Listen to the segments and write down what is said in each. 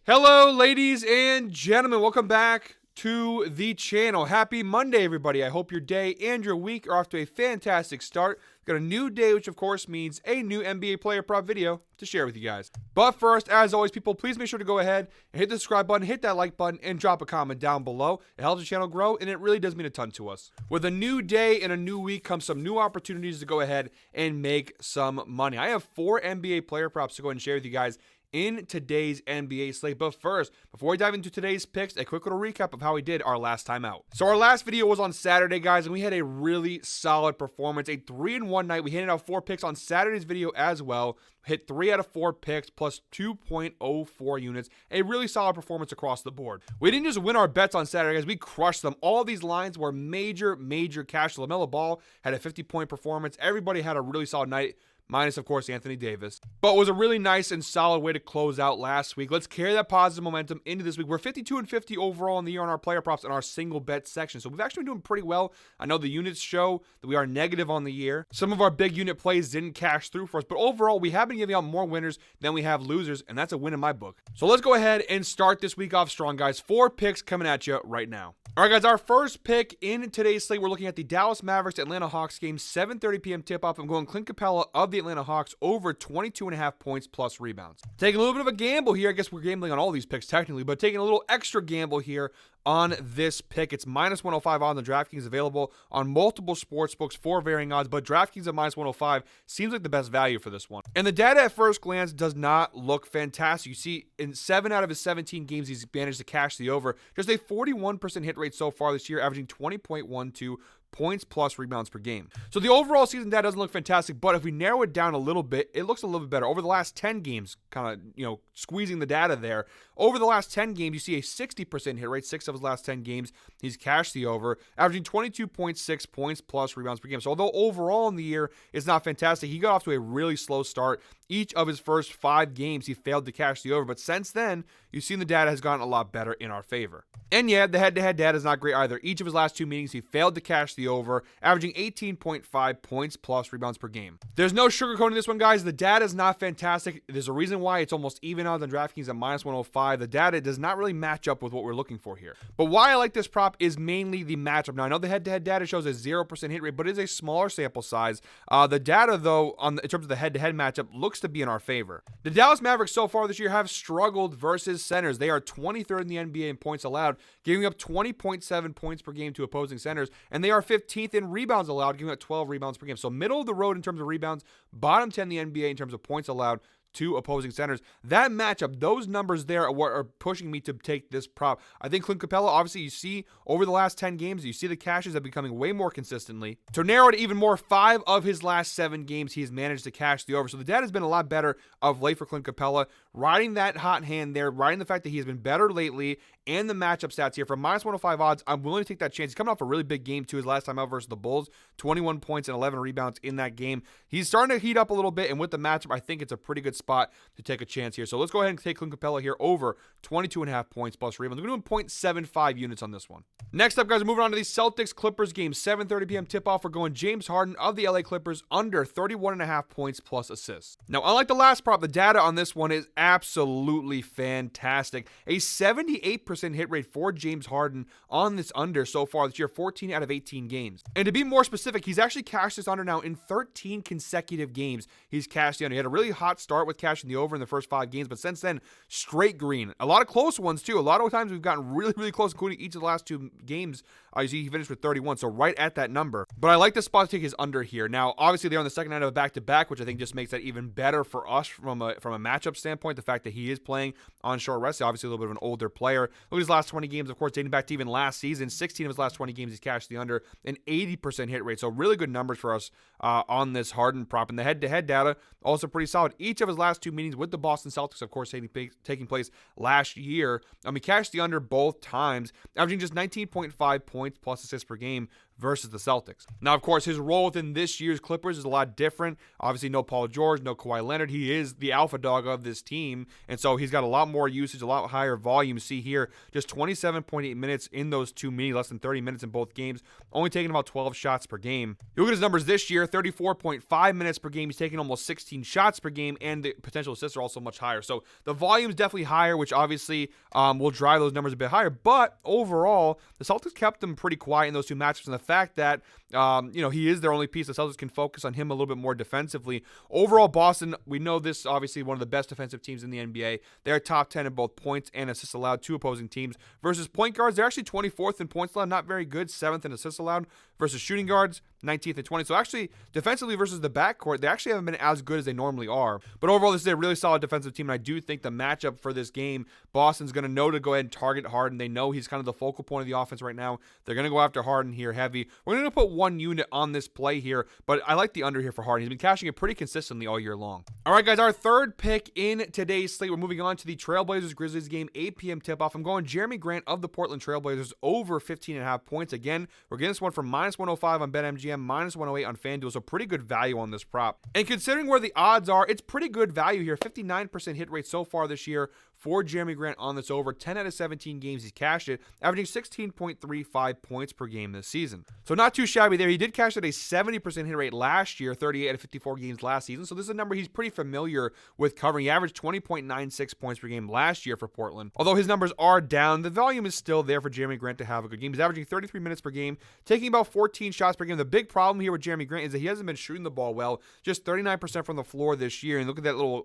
Hello, ladies and gentlemen. Welcome back to the channel. Happy Monday, everybody. I hope your day and your week are off to a fantastic start. We've got a new day, which of course means a new NBA player prop video to share with you guys. But first, as always, people, please make sure to go ahead and hit the subscribe button, hit that like button, and drop a comment down below. It helps the channel grow, and it really does mean a ton to us. With a new day and a new week comes some new opportunities to go ahead and make some money. I have 4 NBA player props to go ahead and share with you guys in today's NBA slate. But first, before we dive into today's picks, a quick little recap of how we did our last time out. So our last video was on Saturday, guys, and we had a really solid performance, a 3-in-1 night. We handed out 4 picks on Saturday's video as well. Hit 3 out of 4 picks plus 2.04 units. A really solid performance across the board. We didn't just win our bets on Saturday, guys. We crushed them. All these lines were major cash. LaMelo Ball had a 50-point performance. Everybody had a really solid night, minus, of course, Anthony Davis. But it was a really nice and solid way to close out last week. Let's carry that positive momentum into this week. We're 52-50 overall in the year on our player props in our single bet section. So we've actually been doing pretty well. I know the units show that we are negative on the year. Some of our big unit plays didn't cash through for us. But overall, we have been giving out more winners than we have losers. And that's a win in my book. So let's go ahead and start this week off strong, guys. 4 picks coming at you right now. All right, guys, our first pick in today's slate, we're looking at the Dallas Mavericks Atlanta Hawks game, 7:30 p.m. tip-off. I'm going Clint Capella of the Atlanta Hawks over 22.5 points plus rebounds. Taking a little bit of a gamble here. I guess we're gambling on all these picks technically, but taking a little extra gamble here on this pick. It's minus 105 on the DraftKings, available on multiple sports books for varying odds, but DraftKings at minus 105 seems like the best value for this one. And the data at first glance does not look fantastic. You see, in 7 out of his 17 games, he's managed to cash the over. Just a 41% hit rate so far this year, averaging 20.12 points plus rebounds per game. So the overall season data doesn't look fantastic, but if we narrow it down a little bit, it looks a little bit better. Over the last 10 games, kind of, squeezing the data there. Over the last 10 games, you see a 60% hit rate. 6 of his last 10 games, he's cashed the over, averaging 22.6 points plus rebounds per game. So although overall in the year it's not fantastic, he got off to a really slow start. Each of his first 5 games, he failed to cash the over, but since then, you've seen the data has gotten a lot better in our favor. And yeah, the head-to-head data is not great either. Each of his last 2 meetings, he failed to cash the over, averaging 18.5 points plus rebounds per game. There's no sugarcoating this one, guys. The data is not fantastic. There's a reason why it's almost even odds on DraftKings at minus 105. The data does not really match up with what we're looking for here. But why I like this prop is mainly the matchup. Now, I know the head-to-head data shows a 0% hit rate, but it is a smaller sample size. The data, though, in terms of the head-to-head matchup, looks to be in our favor. The Dallas Mavericks so far this year have struggled versus centers. They are 23rd in the NBA in points allowed, giving up 20.7 points per game to opposing centers, and they are 15th in rebounds allowed, giving up 12 rebounds per game. So middle of the road in terms of rebounds, bottom 10 in the NBA in terms of points allowed to opposing centers. That matchup, those numbers there are what are pushing me to take this prop. I think Clint Capella, obviously, you see over the last 10 games, you see the cashes are becoming way more consistently. To narrow it even more, 5 of his last 7 games, he's managed to cash the over. So the data has been a lot better of late for Clint Capella. Riding that hot hand there, riding the fact that he has been better lately, and the matchup stats here. From minus 105 odds, I'm willing to take that chance. He's coming off a really big game, too, his last time out versus the Bulls. 21 points and 11 rebounds in that game. He's starting to heat up a little bit, and with the matchup, I think it's a pretty good spot to take a chance here. So let's go ahead and take Clint Capella here over 22.5 points plus rebounds. We're doing 0.75 units on this one. Next up, guys, we're moving on to the Celtics-Clippers game. 7:30 p.m. tip-off. We're going James Harden of the LA Clippers under 31.5 points plus assists. Now, unlike the last prop, the data on this one is absolutely fantastic. A 78% hit rate for James Harden on this under so far this year, 14 out of 18 games. And to be more specific, he's actually cashed this under now in 13 consecutive games. He's cashed the under. He had a really hot start with cashing the over in the first 5 games, but since then, straight green. A lot of close ones, too. A lot of times we've gotten really close, including each of the last 2 games. You see he finished with 31, so right at that number. But I like the spot to take his under here. Now, obviously, they're on the second night of a back-to-back, which I think just makes that even better for us from a matchup standpoint. The fact that he is playing on short rest, obviously a little bit of an older player. Look at his last 20 games, of course, dating back to even last season. 16 of his last 20 games, he's cashed the under, an 80% hit rate. So really good numbers for us on this Harden prop. And the head-to-head data, also pretty solid. Each of his last 2 meetings with the Boston Celtics, of course, taking place last year. He cashed the under both times, averaging just 19.5 points plus assists per game versus the Celtics. Now, of course, his role within this year's Clippers is a lot different. Obviously, no Paul George, no Kawhi Leonard. He is the alpha dog of this team, and so he's got a lot more usage, a lot higher volume. See here, just 27.8 minutes in those 2 meetings, less than 30 minutes in both games, only taking about 12 shots per game. You look at his numbers this year, 34.5 minutes per game. He's taking almost 16 shots per game, and the potential assists are also much higher. So the volume is definitely higher, which obviously will drive those numbers a bit higher. But overall, the Celtics kept them pretty quiet in those two matchups, and the fact that he is their only piece, the Celtics can focus on him a little bit more defensively. Overall, Boston, we know this obviously one of the best defensive teams in the NBA. They're top 10 in both points and assists allowed to opposing teams. Versus point guards, they're actually 24th in points allowed, not very good, 7th in assists allowed. Versus shooting guards, 19th and 20th. So actually, defensively versus the backcourt, they actually haven't been as good as they normally are. But overall, this is a really solid defensive team, and I do think the matchup for this game, Boston's going to know to go ahead and target Harden. They know he's kind of the focal point of the offense right now. They're going to go after Harden here heavy. We're going to put one unit on this play here, but I like the under here for Harden. He's been cashing it pretty consistently all year long. All right, guys, our third pick in today's slate. We're moving on to the Trailblazers-Grizzlies game, 8 p.m. tip-off. I'm going Jeremy Grant of the Portland Trailblazers over 15.5 points. Again, we're getting this one from -105 on BetMGM, -108 on FanDuel, so pretty good value on this prop. And considering where the odds are, it's pretty good value here. 59% hit rate so far this year for Jeremy Grant on this over. 10 out of 17 games he's cashed it, averaging 16.35 points per game this season. So not too shabby there. He did cash at a 70% hit rate last year, 38 out of 54 games last season. So this is a number he's pretty familiar with covering. He averaged 20.96 points per game last year for Portland. Although his numbers are down, the volume is still there for Jeremy Grant to have a good game. He's averaging 33 minutes per game, taking about 14 shots per game. The big problem here with Jeremy Grant is that he hasn't been shooting the ball well, just 39% from the floor this year. And look at that little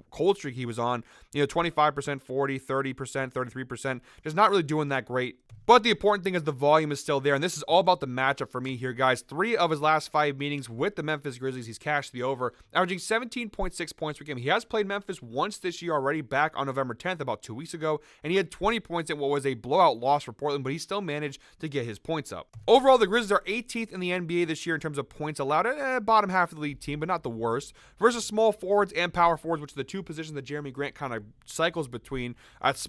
cold streak he was on, 25%, 40, 30%, 33%, just not really doing that great. But the important thing is the volume is still there, and this is all about the matchup for me here, guys. 3 of his last 5 meetings with the Memphis Grizzlies, he's cashed the over, averaging 17.6 points per game. He has played Memphis once this year already, back on November 10th, about 2 weeks ago, and he had 20 points in what was a blowout loss for Portland, but he still managed to get his points up. Overall, the Grizzlies are 18th in the NBA this year in terms of points allowed, bottom half of the league team, but not the worst. Versus small forwards and power forwards, which are the two positions that Jeremy Grant kind of cycles between.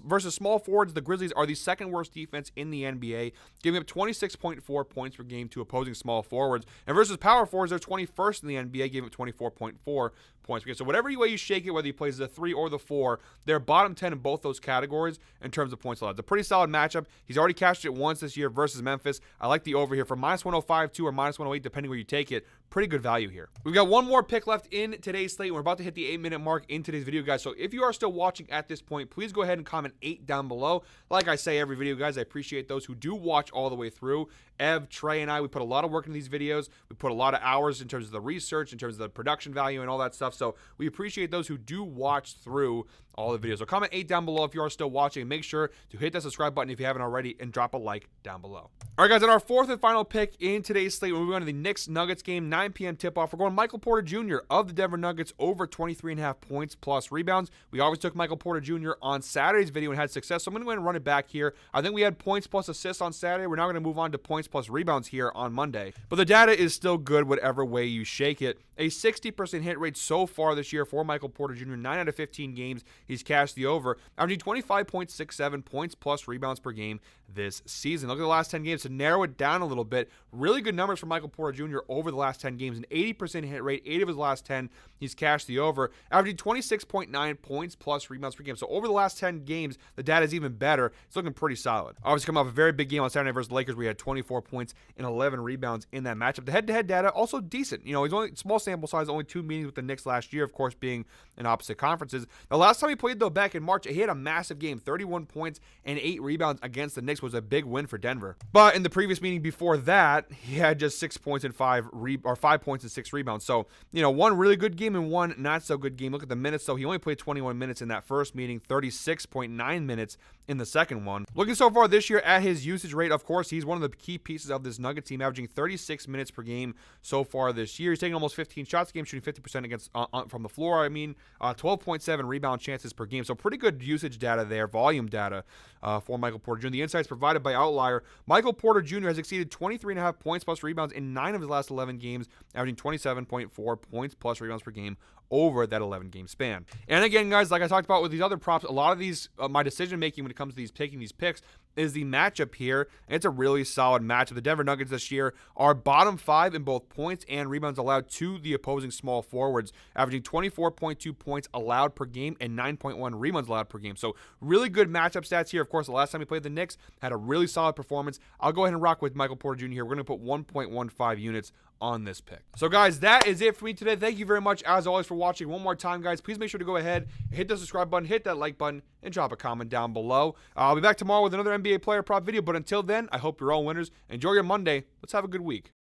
Versus small forwards, the Grizzlies are the second worst defense in the NBA, giving up 26.4 points per game to opposing small forwards. And versus power forwards, they're 21st in the NBA, giving up 24.4 points per game. So whatever way you shake it, whether he plays the 3 or the 4, they're bottom 10 in both those categories in terms of points allowed. It's a pretty solid matchup. He's already cashed it once this year versus Memphis. I like the over here for -105 too, or -108, depending where you take it. Pretty good value here. We've got one more pick left in today's slate. We're about to hit the 8-minute mark in today's video, guys. So if you are still watching at this point, please go ahead and comment 8 down below. Like I say every video, guys, I appreciate those who do watch all the way through. Ev, Trey, and I, we put a lot of work into these videos. We put a lot of hours in terms of the research, in terms of the production value and all that stuff. So we appreciate those who do watch through all the videos. So comment 8 down below if you are still watching. And make sure to hit that subscribe button if you haven't already, and drop a like down below. All right, guys, and our fourth and final pick in today's slate, we're moving on to the Knicks-Nuggets game, 9 p.m. tip-off. We're going Michael Porter Jr. of the Denver Nuggets over 23.5 points plus rebounds. We always took Michael Porter Jr. on Saturday's video and had success, so I'm going to go ahead and run it back here. I think we had points plus assists on Saturday. We're now going to move on to points plus rebounds here on Monday. But the data is still good whatever way you shake it. A 60% hit rate so far this year for Michael Porter Jr. 9 out of 15 games he's cashed the over, averaging 25.67 points plus rebounds per game this season. Look at the last 10 games to narrow it down a little bit. Really good numbers for Michael Porter Jr. over the last 10 games. An 80% hit rate, 8 of his last 10 he's cashed the over, averaging 26.9 points plus rebounds per game. So over the last 10 games, the data is even better. It's looking pretty solid. Obviously coming off a very big game on Saturday versus the Lakers, we had 24 points and 11 rebounds in that matchup. The head-to-head data also decent. He's only small sample size, only 2 meetings with the Knicks last year, of course, being in opposite conferences. The last time he played, though, back in March, he had a massive game. 31 points and 8 rebounds against the Knicks was a big win for Denver. But in the previous meeting before that, he had just 6 points and 5 points and 6 rebounds. So, one really good game and one not so good game. Look at the minutes, though. He only played 21 minutes in that first meeting, 36.9 minutes in the second one. Looking so far this year at his usage rate, of course, he's one of the key pieces of this Nuggets team, averaging 36 minutes per game so far this year. He's taking almost 15 shots a game, shooting 50% against from the floor. 12.7 rebound chances per game. So pretty good usage data there, volume data for Michael Porter Jr. The insights provided by Outlier. Michael Porter Jr. has exceeded 23.5 points plus rebounds in 9 of his last 11 games, averaging 27.4 points plus rebounds per game over that 11-game span. And again, guys, like I talked about with these other props, a lot of these, my decision making when it comes to taking these picks is the matchup here. And it's a really solid matchup. The Denver Nuggets this year are bottom 5 in both points and rebounds allowed to the opposing small forwards, averaging 24.2 points allowed per game and 9.1 rebounds allowed per game. So really good matchup stats here. Of course, the last time we played the Knicks had a really solid performance. I'll go ahead and rock with Michael Porter Jr. here. We're going to put 1.15 units on this pick. So guys, that is it for me today. Thank you very much as always for watching. One more time, guys, please make sure to go ahead, hit the subscribe button, hit that like button, and drop a comment down below. I'll be back tomorrow with another NBA player prop video, but until then, I hope you're all winners. Enjoy your Monday. Let's have a good week.